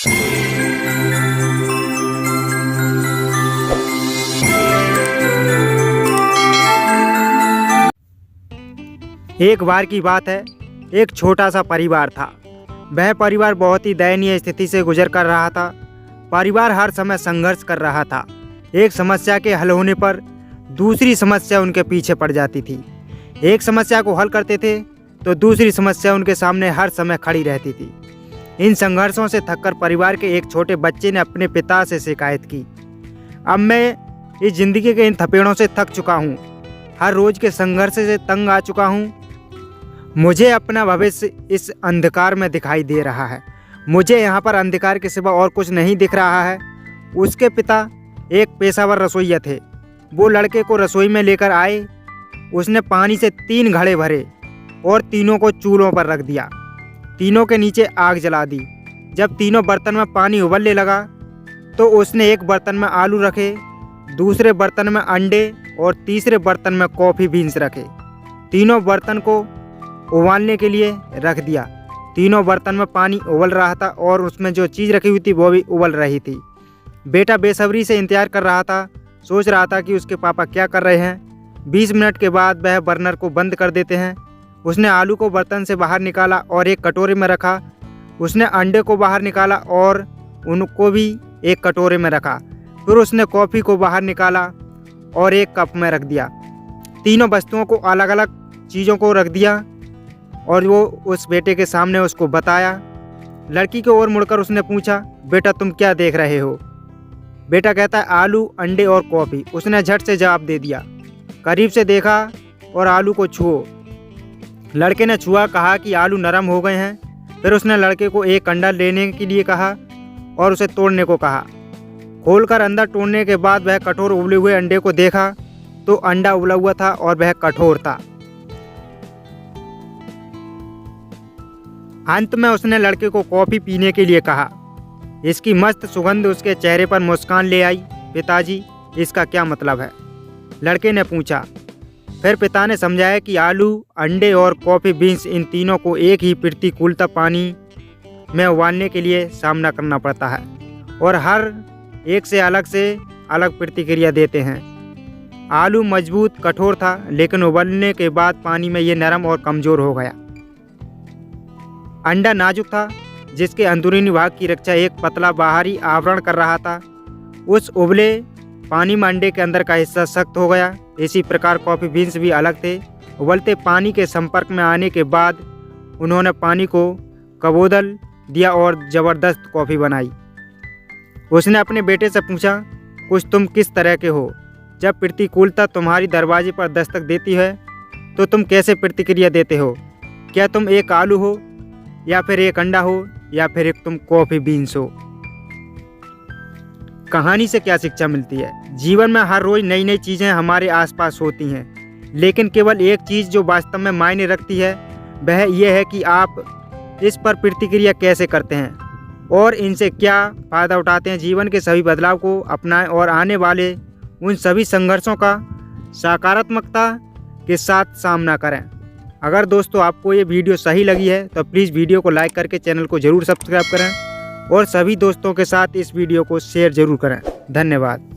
एक बार की बात है, एक छोटा सा परिवार था। वह परिवार बहुत ही दयनीय स्थिति से गुजर कर रहा था। परिवार हर समय संघर्ष कर रहा था। एक समस्या के हल होने पर दूसरी समस्या उनके पीछे पड़ जाती थी। एक समस्या को हल करते थे तो दूसरी समस्या उनके सामने हर समय खड़ी रहती थी। इन संघर्षों से थककर परिवार के एक छोटे बच्चे ने अपने पिता से शिकायत की, अब मैं इस ज़िंदगी के इन थपेड़ों से थक चुका हूँ। हर रोज़ के संघर्ष से तंग आ चुका हूँ। मुझे अपना भविष्य इस अंधकार में दिखाई दे रहा है। मुझे यहाँ पर अंधकार के सिवा और कुछ नहीं दिख रहा है। उसके पिता एक पेशेवर रसोइया थे। वो लड़के को रसोई में लेकर आए। उसने पानी से 3 घड़े भरे और तीनों को चूल्हों पर रख दिया। तीनों के नीचे आग जला दी। जब तीनों बर्तन में पानी उबलने लगा तो उसने एक बर्तन में आलू रखे, दूसरे बर्तन में अंडे और तीसरे बर्तन में कॉफ़ी बीन्स रखे। तीनों बर्तन को उबालने के लिए रख दिया। तीनों बर्तन में पानी उबल रहा था और उसमें जो चीज़ रखी हुई थी वो भी उबल रही थी। बेटा बेसब्री से इंतज़ार कर रहा था, सोच रहा था कि उसके पापा क्या कर रहे हैं। 20 मिनट के बाद वह बर्नर को बंद कर देते हैं। उसने आलू को बर्तन से बाहर निकाला और एक कटोरे में रखा। उसने अंडे को बाहर निकाला और उनको भी एक कटोरे में रखा। फिर उसने कॉफ़ी को बाहर निकाला और एक कप में रख दिया। तीनों वस्तुओं को अलग अलग चीज़ों को रख दिया और वो उस बेटे के सामने उसको बताया। लड़की की ओर मुड़कर उसने पूछा, बेटा तुम क्या देख रहे हो? बेटा कहता है आलू, अंडे और कॉफ़ी। उसने झट से जवाब दे दिया। करीब से देखा और आलू को छुओ। लड़के ने छुआ, कहा कि आलू नरम हो गए हैं। फिर उसने लड़के को एक अंडा लेने के लिए कहा और उसे तोड़ने को कहा। खोलकर अंदर तोड़ने के बाद वह कठोर उबले हुए अंडे को देखा तो अंडा उबला हुआ था और वह कठोर था। अंत में उसने लड़के को कॉफ़ी पीने के लिए कहा। इसकी मस्त सुगंध उसके चेहरे पर मुस्कान ले आई। पिताजी, इसका क्या मतलब है? लड़के ने पूछा। फिर पिता ने समझाया कि आलू, अंडे और कॉफ़ी बीन्स, इन तीनों को एक ही प्रतिकूलता पानी में उबालने के लिए सामना करना पड़ता है और हर एक से अलग प्रतिक्रिया देते हैं। आलू मजबूत कठोर था, लेकिन उबलने के बाद पानी में ये नरम और कमज़ोर हो गया। अंडा नाजुक था, जिसके अंदरूनी भाग की रक्षा एक पतला बाहरी आवरण कर रहा था। उस उबले पानी में अंडे के अंदर का हिस्सा सख्त हो गया। इसी प्रकार कॉफ़ी बीन्स भी अलग थे। उबलते पानी के संपर्क में आने के बाद उन्होंने पानी को कबोदल दिया और ज़बरदस्त कॉफ़ी बनाई। उसने अपने बेटे से पूछा, कुछ तुम किस तरह के हो? जब प्रतिकूलता तुम्हारी दरवाजे पर दस्तक देती है तो तुम कैसे प्रतिक्रिया देते हो? क्या तुम एक आलू हो, या फिर एक अंडा हो, या फिर एक तुम कॉफ़ी बीन्स हो? कहानी से क्या शिक्षा मिलती है? जीवन में हर रोज़ नई नई चीज़ें हमारे आसपास होती हैं, लेकिन केवल एक चीज़ जो वास्तव में मायने रखती है वह यह है कि आप इस पर प्रतिक्रिया कैसे करते हैं और इनसे क्या फ़ायदा उठाते हैं। जीवन के सभी बदलाव को अपनाएं और आने वाले उन सभी संघर्षों का सकारात्मकता के साथ सामना करें। अगर दोस्तों आपको ये वीडियो सही लगी है तो प्लीज़ वीडियो को लाइक करके चैनल को ज़रूर सब्सक्राइब करें और सभी दोस्तों के साथ इस वीडियो को शेयर ज़रूर करें। धन्यवाद।